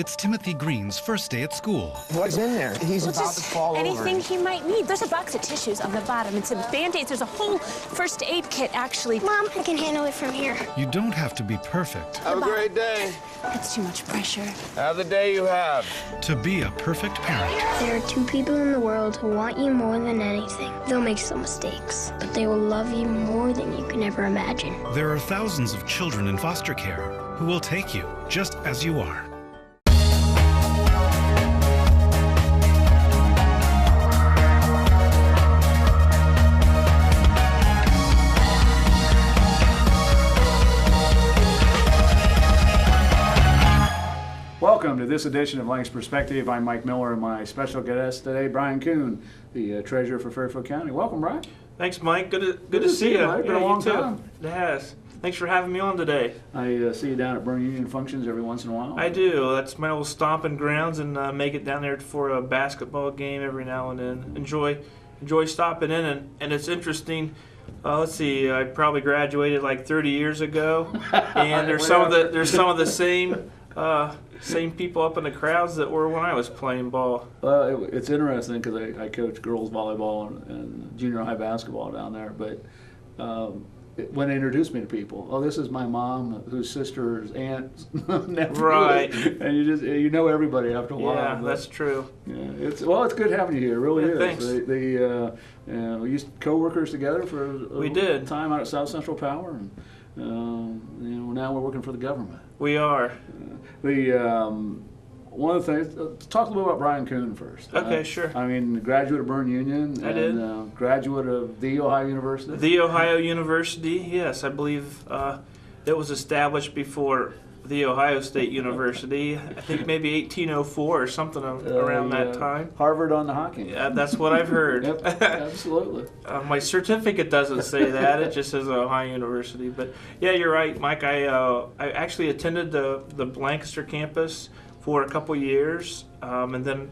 It's Timothy Green's first day at school. What's in there? He's about to fall over. Anything he might need. There's a box of tissues on the bottom and some Band-Aids. There's a whole first aid kit, actually. Mom, I can handle it from here. You don't have to be perfect Have a great day. That's too much pressure. Have the day you have. to be a perfect parent. There are two people in the world who want you more than anything. They'll make some mistakes, but they will love you more than you can ever imagine. There are thousands of children in foster care who will take you just as you are. Welcome to this edition of Lancaster Perspective. I'm Mike Miller, and my special guest today, Brian Kuhn, the treasurer for Fairfield County. Welcome, Brian. Thanks, Mike. Good to see you. Mike. Been a long time. It has. Thanks for having me on today. I see you down at Burn Union functions every once in a while. I do. That's my old stomping grounds, and make it down there for a basketball game every now and then. Enjoy stopping in, and it's interesting. Let's see. I probably graduated like 30 years ago, and there's some of the same people up in the crowds that were when I was playing ball. Well, it's interesting because I coach girls volleyball and junior high basketball down there, but when they introduced me to people, oh, this is my mom, whose sister's aunt, nephew, Right. and you know everybody after a while. Yeah, but, that's true. yeah, it's good having you here. It really Yeah, is. thanks. We used co-workers together for We did. time out at South Central Power, and now we're working for the government. We are. One of the things, let's talk a little about Brian Kuhn first. Okay, sure. I mean, graduate of Burn Union. I and, did. Graduate of The Ohio University. The Ohio University, yes, I believe it was established before The Ohio State University. I think maybe 1804 or something around that time. Harvard on the hockey. Yeah, that's what I've heard. Yep, absolutely. My certificate doesn't say that; it just says Ohio University. But yeah, you're right, Mike. I actually attended the Lancaster campus for a couple years, and then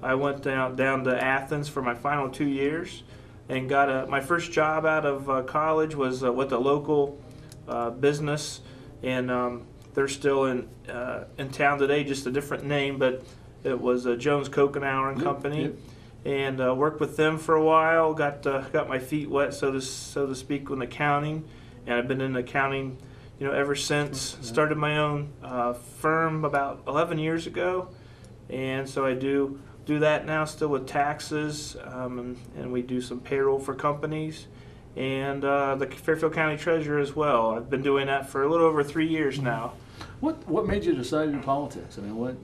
I went down to Athens for my final 2 years, and got my first job out of college was with a local business, and they're still in town today, just a different name, but it was Jones Kokenauer and Company. Yep. And worked with them for a while. Got my feet wet, so to speak, in accounting, and I've been in accounting, ever since. Started my own firm about 11 years ago, and so I do that now, still with taxes, and we do some payroll for companies, and the Fairfield County Treasurer as well. I've been doing that for a little over 3 years now. What made you decide to do politics? I mean, what?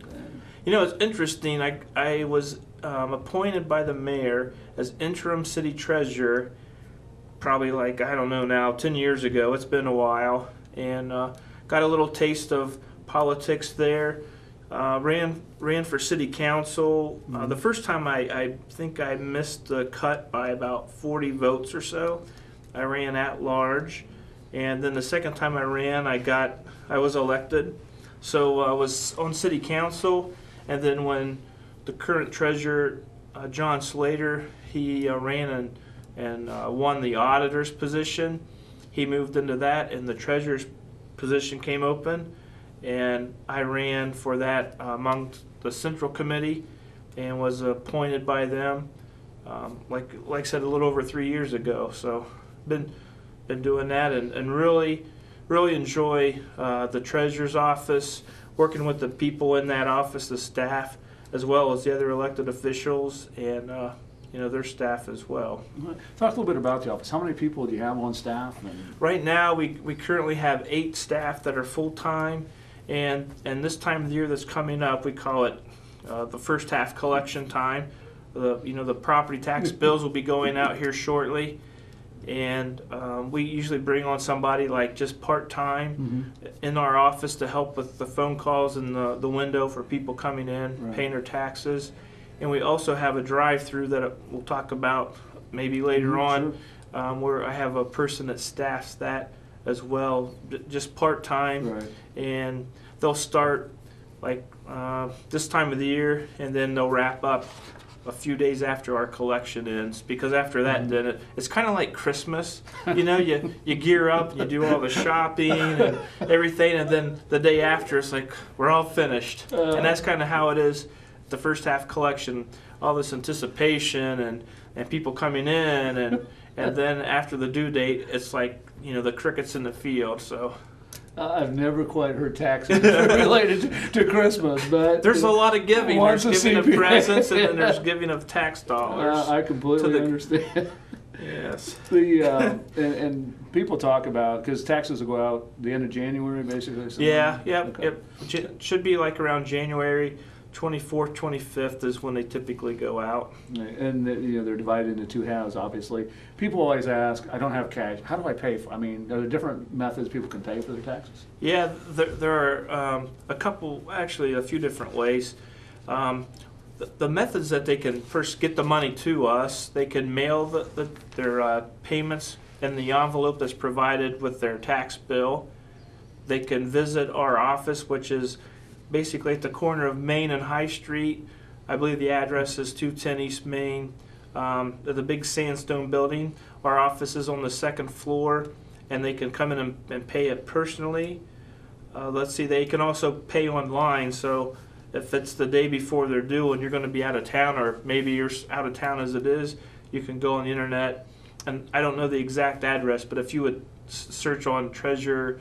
It's interesting. I was appointed by the mayor as interim city treasurer probably 10 years ago. It's been a while, and got a little taste of politics there. Ran for city council. The first time I think I missed the cut by about 40 votes or so. I ran at large, and then the second time I ran, I was elected. So I was on city council, and then when the current treasurer, John Slater, he ran and won the auditor's position. He moved into that, and the treasurer's position came open, and I ran for that among the central committee and was appointed by them, like I said, a little over 3 years ago. So been doing that, and really enjoy the treasurer's office, working with the people in that office, the staff, as well as the other elected officials and their staff as well. Talk a little bit about the office. How many people do you have on staff? Right now, we currently have 8 staff that are full-time, and this time of the year that's coming up, we call it the first half collection time. The property tax bills will be going out here shortly, and we usually bring on somebody like just part-time in our office to help with the phone calls and the window for people coming in, Right. paying their taxes. And we also have a drive-through that we'll talk about maybe later on, where I have a person that staffs that as well, just part-time. Right. And they'll start like this time of the year, and then they'll wrap up a few days after our collection ends, because after that, then it's kind of like Christmas. You know, you gear up and you do all the shopping and everything, and then the day after, it's like we're all finished. And that's kind of how it is. The first half collection, all this anticipation and people coming in, and then after the due date, it's like, you know, the crickets in the field. So. I've never quite heard taxes related to Christmas, but there's a lot of giving. There's giving of CPA. presents, and then there's giving of tax dollars. I completely understand. Yes. And people talk about, because taxes will go out the end of January, basically. Yeah. Okay. It should be like around January 24th, 25th is when they typically go out. And you know, they're divided into two halves, obviously. People always ask, I don't have cash, how do I pay for, I mean, are there different methods people can pay for their taxes? Yeah, there are a few different ways. The methods that they can first get the money to us, they can mail their payments in the envelope that's provided with their tax bill. They can visit our office, which is basically at the corner of Main and High Street. I believe the address is 210 East Main. The big sandstone building. Our office is on the second floor, and they can come in and pay it personally. Let's see, they can also pay online, so if it's the day before they're due and you're going to be out of town, or maybe you're out of town as it is, you can go on the internet. And I don't know the exact address, but if you would search on Treasure,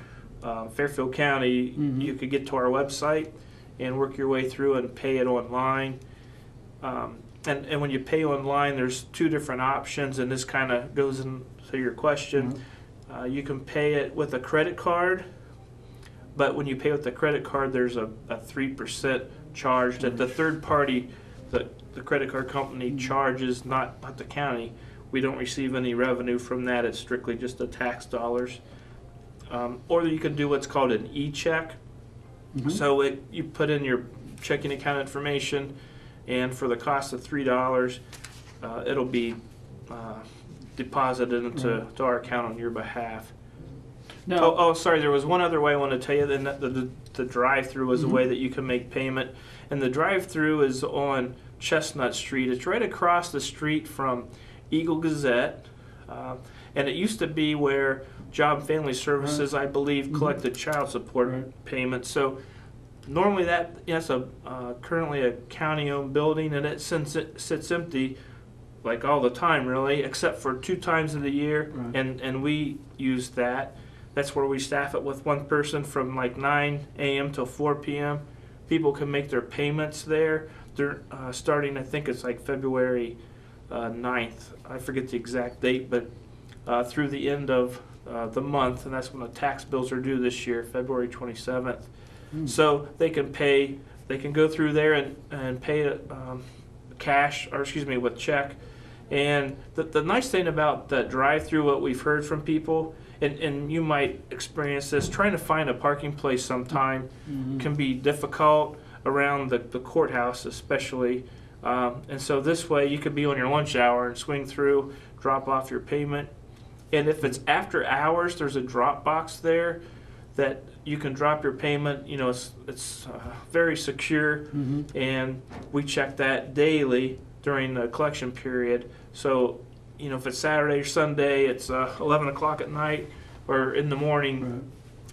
Fairfield County, you could get to our website and work your way through and pay it online. And when you pay online, there's two different options, and this kind of goes into your question. You can pay it with a credit card, but when you pay with the credit card, there's a 3% charge that the third party, the credit card company charges, not the county. We don't receive any revenue from that. It's strictly just the tax dollars. Or you can do what's called an e-check. So you put in your checking account information, and for the cost of $3, it'll be deposited into to our account on your behalf. No. Sorry, there was one other way I want to tell you. Then the drive-thru is a way that you can make payment. And the drive-thru is on Chestnut Street. It's right across the street from Eagle Gazette. And it used to be where Job and Family Services, I believe, collected child support payments. So normally that's currently a county-owned building, and it sits empty like all the time, really, except for 2 times of the year. And we use that. That's where we staff it with one person from like 9 a.m. till 4 p.m. People can make their payments there. They're starting, I think it's like February 9th. I forget the exact date, but through the end of the month, and that's when the tax bills are due this year, February 27th. So they can go through there and pay it cash, or excuse me, with check. And the nice thing about that drive-through, what we've heard from people, and you might experience this, trying to find a parking place sometime can be difficult around the courthouse especially. And so this way you could be on your lunch hour and swing through, drop off your payment. And if it's after hours, there's a drop box there that you can drop your payment. You know, it's very secure, and we check that daily during the collection period. So, you know, if it's Saturday or Sunday, it's 11 o'clock at night or in the morning,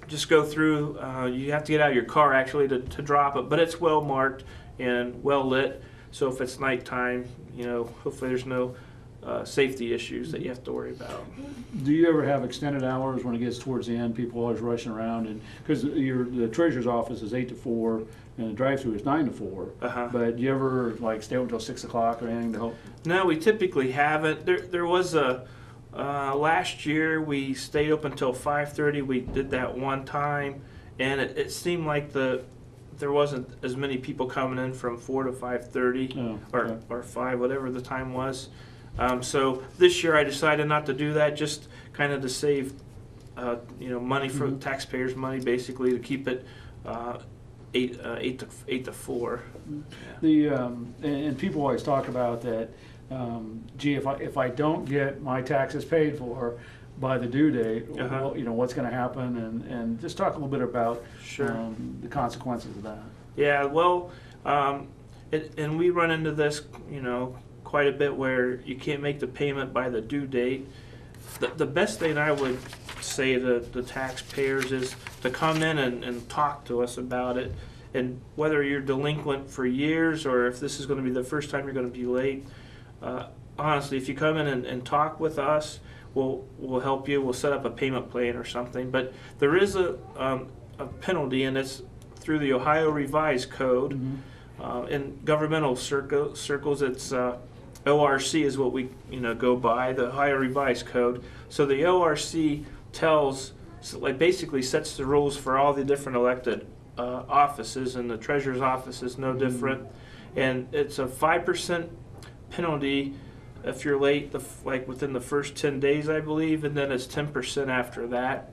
just go through. You have to get out of your car actually to drop it, but it's well marked and well lit. So if it's nighttime, you know, hopefully there's no safety issues that you have to worry about. Do you ever have extended hours when it gets towards the end? People always rushing around, and because the treasurer's office is 8 to 4 and the drive-thru is 9 to 4. But do you ever like stay until 6 o'clock or anything to help? No, we typically haven't. There was a last year we stayed open until 5:30. We did that one time, and it seemed like there wasn't as many people coming in from 4 to 5:30 or 5, whatever the time was. So this year I decided not to do that, just kind of to save, money for taxpayers' money, basically to keep it 8 to 4. And people always talk about that. Gee, if I don't get my taxes paid for by the due date, well, you know, what's going to happen, and just talk a little bit about the consequences of that. Yeah, well, and we run into this, quite a bit where you can't make the payment by the due date. The best thing I would say to the taxpayers is to come in and talk to us about it. And whether you're delinquent for years or if this is going to be the first time you're going to be late, honestly, if you come in and talk with us, we'll help you. We'll set up a payment plan or something. But there is a penalty, and it's through the Ohio Revised Code. In governmental circles, it's ORC is what we go by, the Ohio Revised Code. So the ORC basically sets the rules for all the different elected offices, and the treasurer's office is no different. And it's a 5% penalty if you're late, within the first 10 days, I believe, and then it's 10% after that.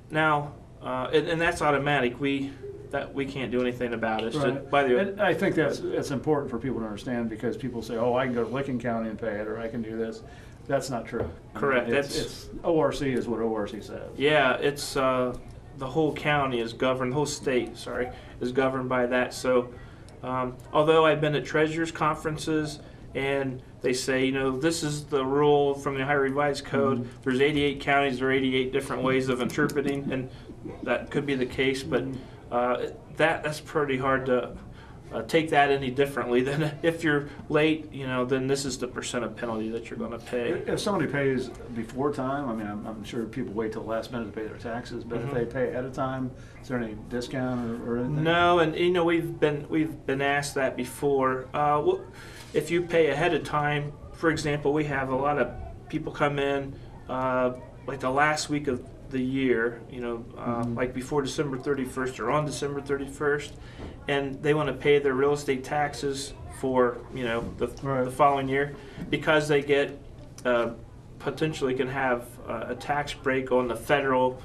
Now, and that's automatic. We can't do anything about it. Right. And I think it's important for people to understand, because people say, "Oh, I can go to Licking County and pay it, or I can do this." That's not true. Correct. It's ORC is what ORC says. Yeah, it's the whole county is governed. The whole state, is governed by that. So, although I've been at treasurers' conferences and they say, this is the rule from the Ohio Revised Code. There's 88 counties, there are 88 different ways of interpreting, and that could be the case, but that's pretty hard to take that any differently than if you're late, then this is the percent of penalty that you're going to pay. If somebody pays before time, I mean, I'm sure people wait till the last minute to pay their taxes, but if they pay ahead of time, is there any discount or anything? No, and we've been asked that before. If you pay ahead of time, for example, we have a lot of people come in like the last week of the year, like before December 31st or on December 31st, and they want to pay their real estate taxes for the following year, because they get potentially can have a tax break on the federal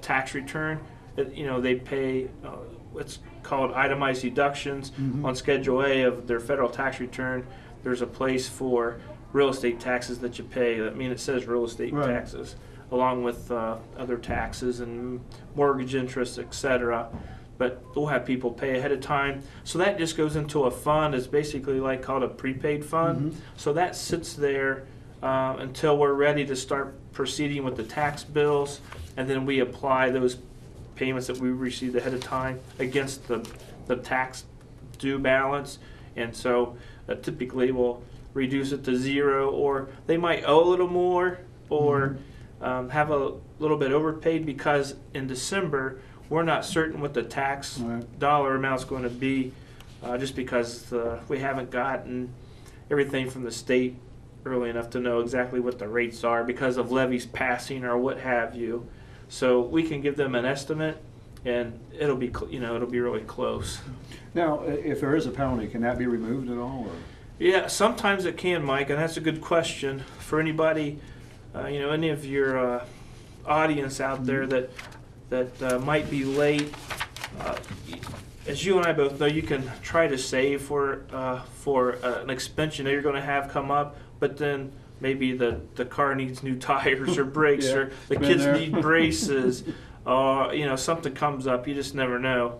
tax return. They pay what's called itemized deductions on Schedule A of their federal tax return. There's a place for real estate taxes that you pay. I mean, it says real estate taxes, along with other taxes and mortgage interest, etc. But we'll have people pay ahead of time. So that just goes into a fund. It's basically called a prepaid fund. So that sits there until we're ready to start proceeding with the tax bills, and then we apply those payments that we received ahead of time against the tax due balance. And so typically we'll reduce it to zero, or they might owe a little more, or have a little bit overpaid, because in December we're not certain what the tax dollar amount is going to be, just because we haven't gotten everything from the state early enough to know exactly what the rates are because of levies passing or what have you. So we can give them an estimate, and it'll be really close. Now, if there is a penalty, can that be removed at all? Or? Yeah, sometimes it can, Mike, and that's a good question for anybody. Any of your audience out there that might be late. As you and I both know, you can try to save for an expense you're going to have come up, but then maybe the car needs new tires or brakes, or the kids need braces, or something comes up. You just never know.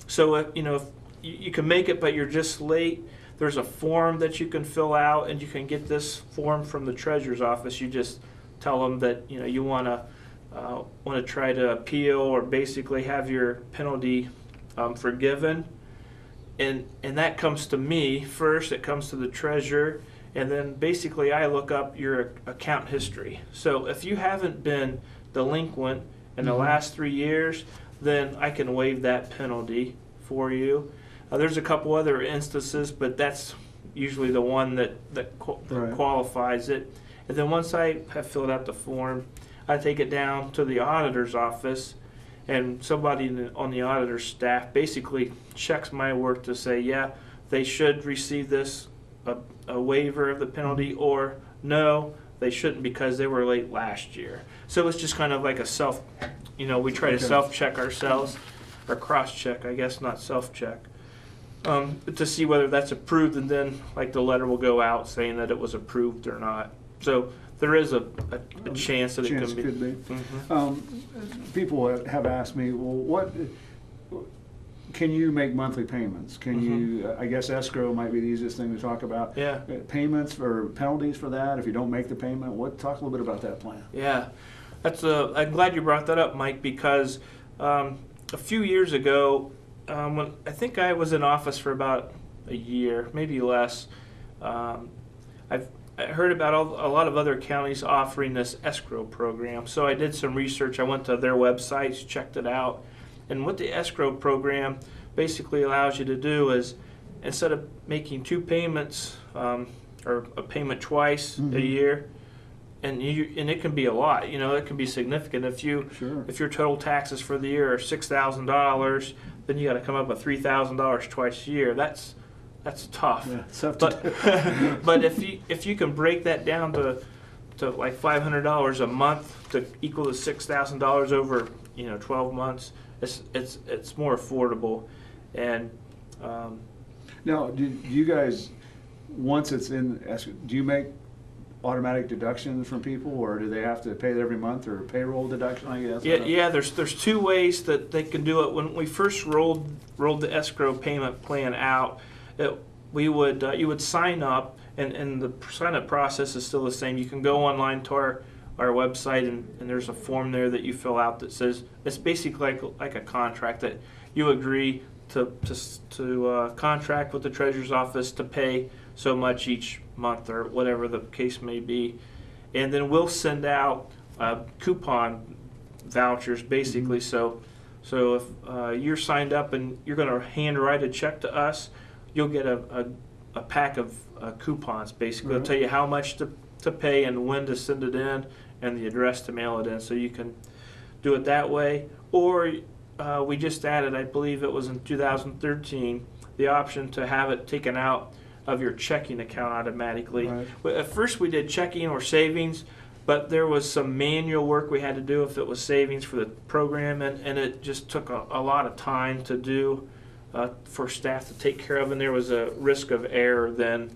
So if you can make it, but you're just late, there's a form that you can fill out, and you can get this form from the treasurer's office. You just tell them that you want to try to appeal, or basically have your penalty forgiven, and that comes to me first. It comes to the treasurer, and then basically I look up your account history. So if you haven't been delinquent in the last 3 years, then I can waive that penalty for you. There's a couple other instances, but that's usually the one that qualifies it. And then once I have filled out the form, I take it down to the auditor's office, and somebody on the auditor's staff basically checks my work to say, yeah, they should receive this, a waiver of the penalty, or no, they shouldn't because they were late last year. So it's just kind of like a self, we try to self-check ourselves, or cross-check, I guess, not self-check, to see whether that's approved, and then the letter will go out saying that it was approved or not. So there is a chance that it could be. People have asked me, well, can you make monthly payments? Can you, I guess escrow might be the easiest thing to talk about. Yeah. Payments or penalties for that if you don't make the payment? Talk a little bit about that plan. Yeah, I'm glad you brought that up, Mike, because a few years ago, when I think I was in office for about a year, maybe less, I heard about a lot of other counties offering this escrow program. So I did some research. I went to their websites, checked it out. And what the escrow program basically allows you to do is, instead of making 2 payments or a payment twice a year, and it can be a lot. It can be significant. If your total taxes for the year are $6,000, then you got to come up with $3,000 twice a year. That's tough. Yeah, it's tough to do. But if you can break that down to like $500 a month to equal to $6,000 over 12 months, it's more affordable. And now, do you guys, once it's in escrow, do you make automatic deductions from people, or do they have to pay it every month, or payroll deduction, I guess? Yeah. There's 2 ways that they can do it. When we first rolled the escrow payment plan out, you would sign up, and the sign up process is still the same. You can go online to our website, and there's a form there that you fill out that says it's basically like a contract that you agree to contract with the treasurer's office to pay so much each month or whatever the case may be, and then we'll send out coupon vouchers basically. So if you're signed up and you're going to handwrite a check to us, you'll get a pack of coupons basically. It'll tell you how much to pay and when to send it in and the address to mail it in, so you can do it that way. Or we just added, I believe it was in 2013, the option to have it taken out of your checking account automatically. Right. At first we did checking or savings, but there was some manual work we had to do if it was savings for the program, and it just took a lot of time to do for staff to take care of, and there was a risk of error then.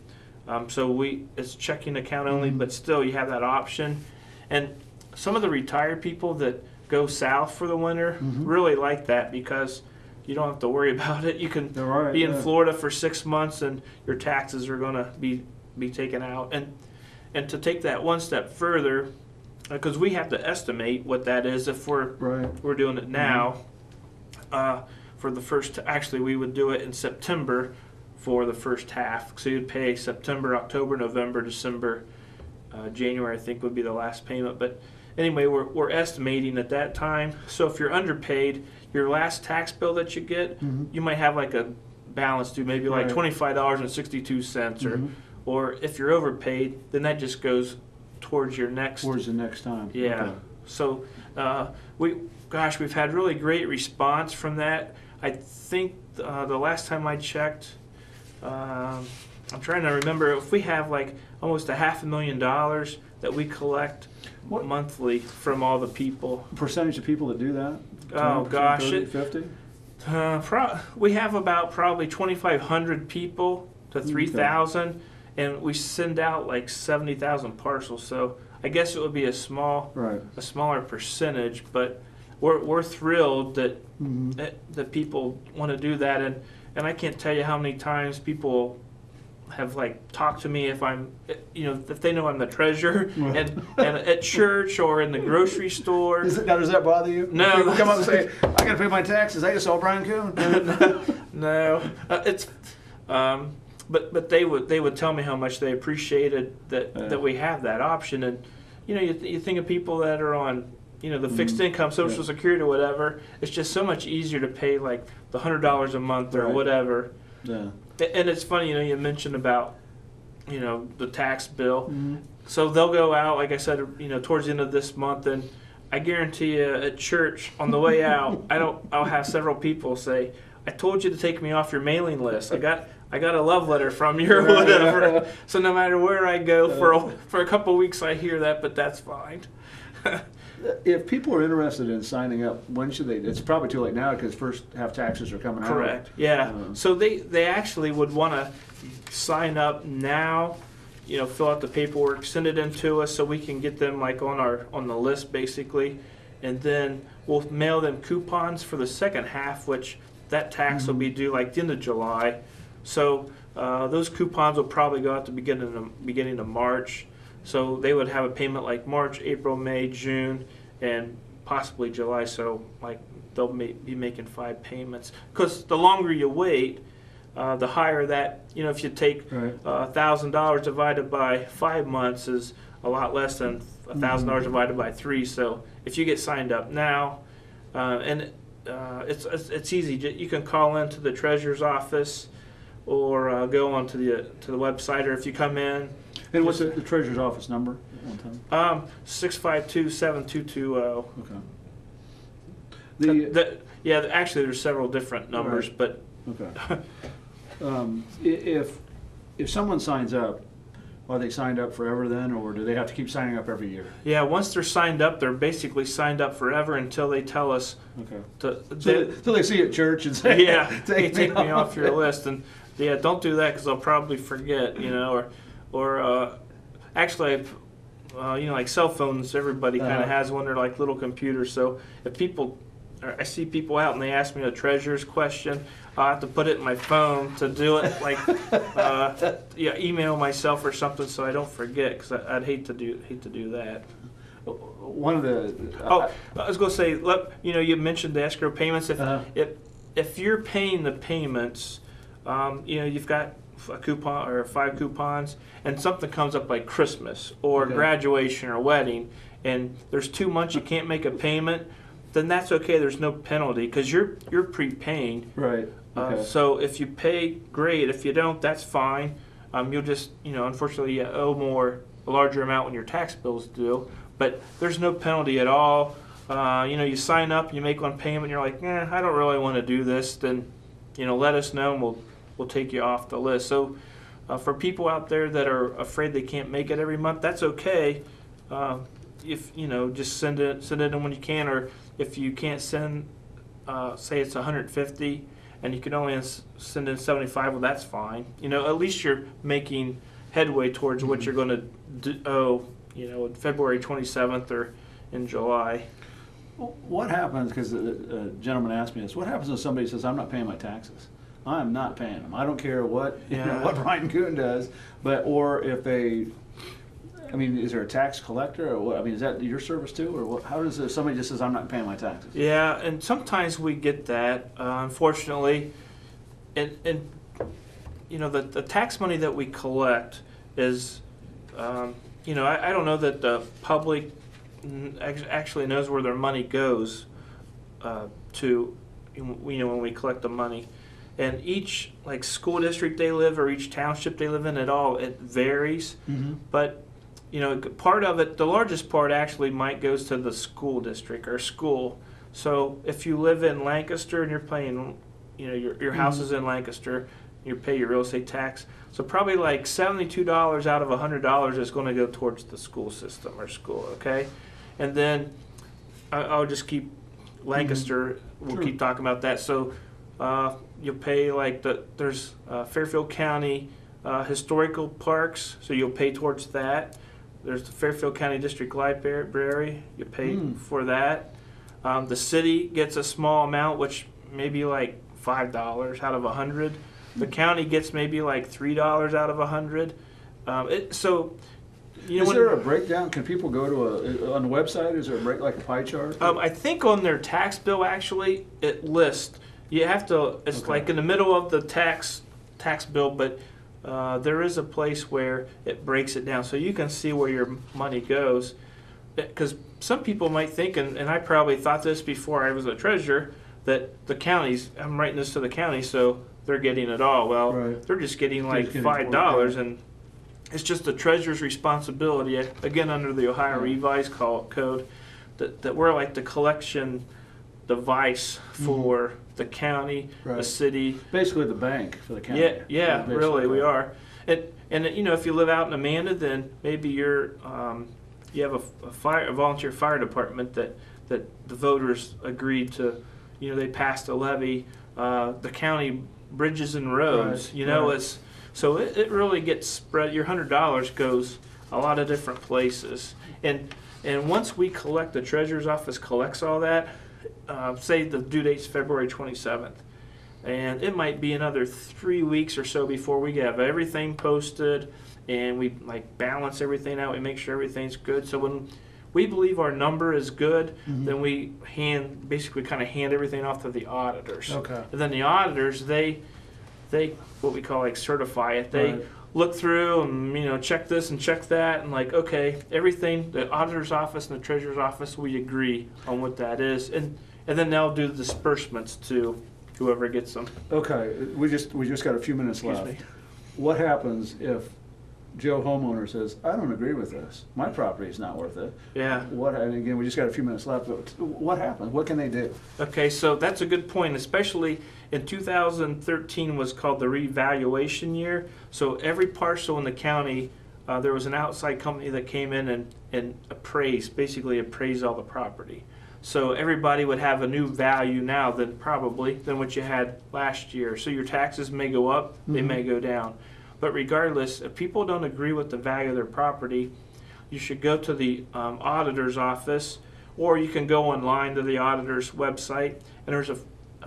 So it's checking account only, but still you have that option. And some of the retired people that go south for the winter really like that, because you don't have to worry about it. You can be in Florida for 6 months, and your taxes are going to be taken out. And to take that one step further, because we have to estimate what that is if we're doing it now. For the first, actually we would do it in September for the first half. So you'd pay September, October, November, December, January I think would be the last payment. But anyway, we're estimating at that time. So if you're underpaid, your last tax bill that you get, you might have like a balance due, maybe like $25.62, or if you're overpaid, then that just goes towards your next. Towards the next time. Yeah. Okay. So we've had really great response from that. I think the last time I checked, I'm trying to remember, if we have like almost $500,000 that we collect monthly from all the people. Percentage of people that do that? Oh gosh, 30, 50? We have about probably 2,500 people to 3,000, and we send out like 70,000 parcels. So I guess it would be a smaller percentage, but we're thrilled that that people want to do that, and I can't tell you how many times people have like talked to me if I'm, if they know I'm the treasurer, and at church or in the grocery store. Does that bother you? No. People come up and say, "I got to pay my taxes. I just saw Brian Kuhn." No, it's. But they would tell me how much they appreciated that we have that option, and you think of people that are on the fixed income, Social Security or whatever. It's just so much easier to pay like the $100 a month or whatever. Yeah. And it's funny, you mentioned about the tax bill. So they'll go out, like I said, towards the end of this month, and I guarantee you at church on the way out, I'll have several people say, "I told you to take me off your mailing list. I got a love letter from you," or whatever. So no matter where I go for a couple of weeks, I hear that, but that's fine. If people are interested in signing up, when should they? It's probably too late now because first half taxes are coming out. Correct. Yeah. So they actually would want to sign up now. Fill out the paperwork, send it in to us so we can get them like on the list basically, and then we'll mail them coupons for the second half, which that tax will be due like the end of July. So those coupons will probably go out the beginning of March. So they would have a payment like March, April, May, June, and possibly July. So like they'll be making 5 payments. Because the longer you wait, the higher that, if you take $1,000 divided by 5 months is a lot less than $1,000 divided by 3. So if you get signed up now, it's easy. You can call into the treasurer's office or go onto the website, or if you come in. And what's the treasurer's office number? 652-7220. Okay. Actually, there's several different numbers, but okay. If someone signs up, are they signed up forever then, or do they have to keep signing up every year? Yeah, once they're signed up, they're basically signed up forever until they tell us. Okay. Until they see you at church and say, "Yeah, take me off your list." And yeah, don't do that because I'll probably forget. Or actually, like cell phones, everybody kind of has one. They're like little computers. So if I see people out and they ask me a treasurer's question, I have to put it in my phone to do it, like email myself or something, so I don't forget, because I'd hate to do that. One of the I was going to say, you mentioned the escrow payments. If you're paying the payments, you've got a coupon or 5 coupons, and something comes up like Christmas or graduation or wedding, and there's 2 months you can't make a payment, then that's okay. There's no penalty because you're prepaying. Right. Okay. So if you pay, great. If you don't, that's fine. You'll just, unfortunately, you owe a larger amount when your tax bill's due. But there's no penalty at all. You sign up, you make one payment, you're like, I don't really want to do this. Then, let us know and we'll take you off the list. So for people out there that are afraid they can't make it every month, that's okay. If just send it in when you can, or if you can't send, say it's 150. And you can only send in 75, well, that's fine. At least you're making headway towards what you're going to owe, February 27th or in July. What happens, because a gentleman asked me this, what happens if somebody says, I'm not paying my taxes? I'm not paying them. I don't care what what Brian Kuhn does, or if they, is there a tax collector, or what? Is that your service too, or what? How does if somebody just says I'm not paying my taxes? Yeah, and sometimes we get that, unfortunately, and the tax money that we collect is, I don't know that the public actually knows where their money goes to, when we collect the money, and each school district they live or each township they live in, it varies, but. Part of it, the largest part actually goes to the school district or school. So if you live in Lancaster and you're paying, your house is in Lancaster, you pay your real estate tax. So probably like $72 out of $100 is going to go towards the school system or school, okay? And then I'll just keep Lancaster, we'll keep talking about that. So you'll pay there's Fairfield County historical parks, so you'll pay towards that. There's the Fairfield County District Library. You pay for that. The city gets a small amount, which may be like $5 out of 100. The county gets maybe like $3 out of 100. Is there a breakdown? Can people go to on the website? Is there like a pie chart? I think on their tax bill actually it lists. You have to. It's like in the middle of the tax bill, but. There is a place where it breaks it down so you can see where your money goes, because some people might think, and I probably thought this before I was a treasurer, that the counties, I'm writing this to the county, so they're getting it all. Well, they're just getting like $5, and it's just the treasurer's responsibility, again under the Ohio Revised Code, that we're like the collection device for the county, the city. Basically the bank for the county. Yeah, really, we are. And if you live out in Amanda, then maybe you have a volunteer fire department that the voters agreed to, they passed a levy, the county bridges and roads, it's, so it really gets spread. Your $100 goes a lot of different places. And once we collect, the treasurer's office collects all that, say the due date's February 27th. and it might be another 3 weeks or so before we have everything posted, and we like balance everything out. We make sure everything's good. So when we believe our number is good, then we basically kind of hand everything off to the auditors. Okay. And then the auditors, they what we call like certify it. They Right. look through and check this and check that, and like, okay, everything, the auditor's office and the treasurer's office, we agree on what that is, and then they'll do the disbursements to whoever gets them. Okay, we just got a few minutes Excuse left. me. What happens if Joe homeowner says, I don't agree with this, my property is not worth it? Yeah. And again, we just got a few minutes left, but what happens? What can they do? Okay, so that's a good point, especially in 2013 was called the revaluation year. So every parcel in the county, there was an outside company that came in and basically appraised all the property. So everybody would have a new value now than what you had last year. So your taxes may go up, they may go down. But regardless, if people don't agree with the value of their property, you should go to the auditor's office, or you can go online to the auditor's website, and there's a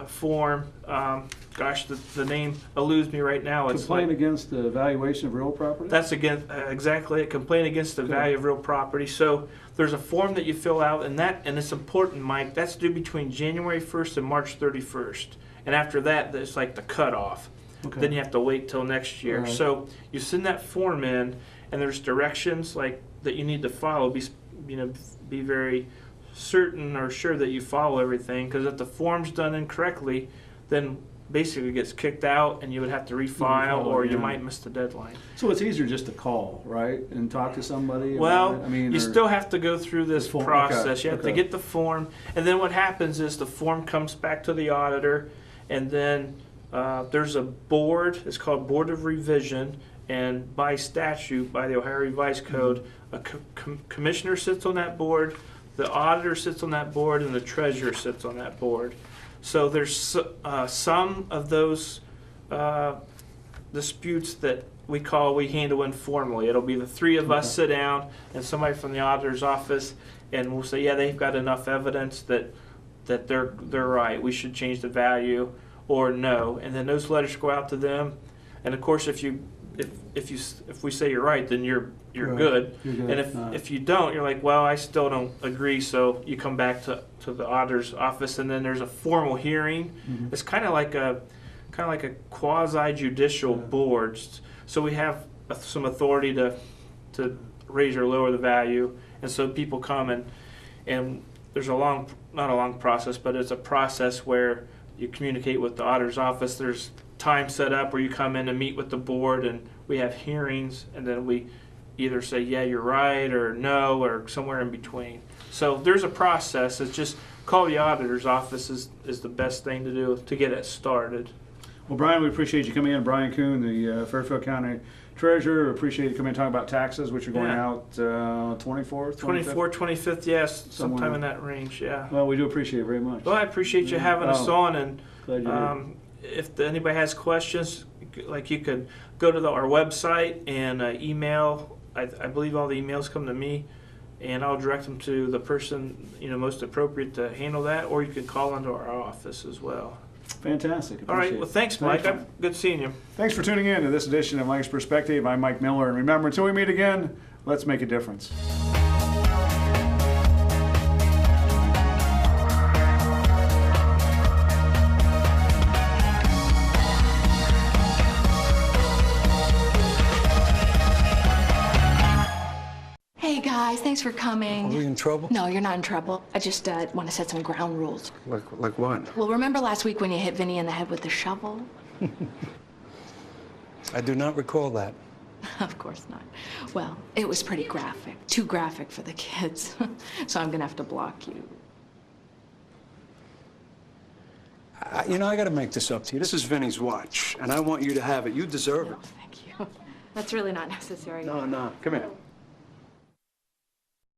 form. The name eludes me right now. It's Complaint against the valuation of real property? that's exactly it. Complaint against the value of real property. So there's a form that you fill out, and it's important, Mike. That's due between January 1st and March 31st, and after that, it's like the cutoff. Okay. Then you have to wait till next year. Right. So you send that form in, and there's directions like that you need to follow. Be very certain or sure that you follow everything, because if the form's done incorrectly, then basically it gets kicked out, and you would have to refile, or you might miss the deadline. So it's easier just to call, right, and talk to somebody? Well, about it? you still have to go through this form, process. okay, You have to okay. get the form, and then what happens is the form comes back to the auditor, and then there's a board. It's called Board of Revision, and by statute, by the Ohio Revised Code, a commissioner sits on that board, the auditor sits on that board, and the treasurer sits on that board. So there's some of those disputes that we handle informally. It'll be the three of us sit down and somebody from the auditor's office, and we'll say, yeah, they've got enough evidence that they're right. We should change the value, or no. And then those letters go out to them. And of course, if we say you're right, then you're Right. good. You're good. And if you don't, you're like, well, I still don't agree. So you come back to the auditor's office, and then there's a formal hearing. It's kind of like a quasi judicial board. So we have some authority to raise or lower the value, and so people come and there's not a long process, but it's a process where you communicate with the auditor's office. There's time set up where you come in and meet with the board, and we have hearings, and then we either say, yeah, you're right, or no, or somewhere in between. So there's a process. It's just call the auditor's office is the best thing to do to get it started. Well, Brian, we appreciate you coming in. Brian Kuhn, the Fairfield County Treasurer. Appreciate you coming and talking about taxes, which are going out 24th, 24th, 25th, yes, sometime Somewhere. in that range, yeah. Well, we do appreciate it very much. Well, I appreciate you having us on, and Glad you did. if anybody has questions, like you could go to our website and email. I believe all the emails come to me, and I'll direct them to the person most appropriate to handle that, or you can call into our office as well. Fantastic. All right, Appreciate well, it. thanks, Mike. Thank you. Good seeing you. Thanks for tuning in to this edition of Mike's Perspective. I'm Mike Miller, and remember, until we meet again, let's make a difference. Hey guys, thanks for coming. Are we in trouble? No, you're not in trouble. I just want to set some ground rules. Like what? Well, remember last week when you hit Vinny in the head with the shovel? I do not recall that. Of course not. Well, it was pretty graphic. Too graphic for the kids. So I'm gonna have to block you. I got to make this up to you. This is Vinny's watch, and I want you to have it. You deserve it. No, thank you. That's really not necessary. No, come here.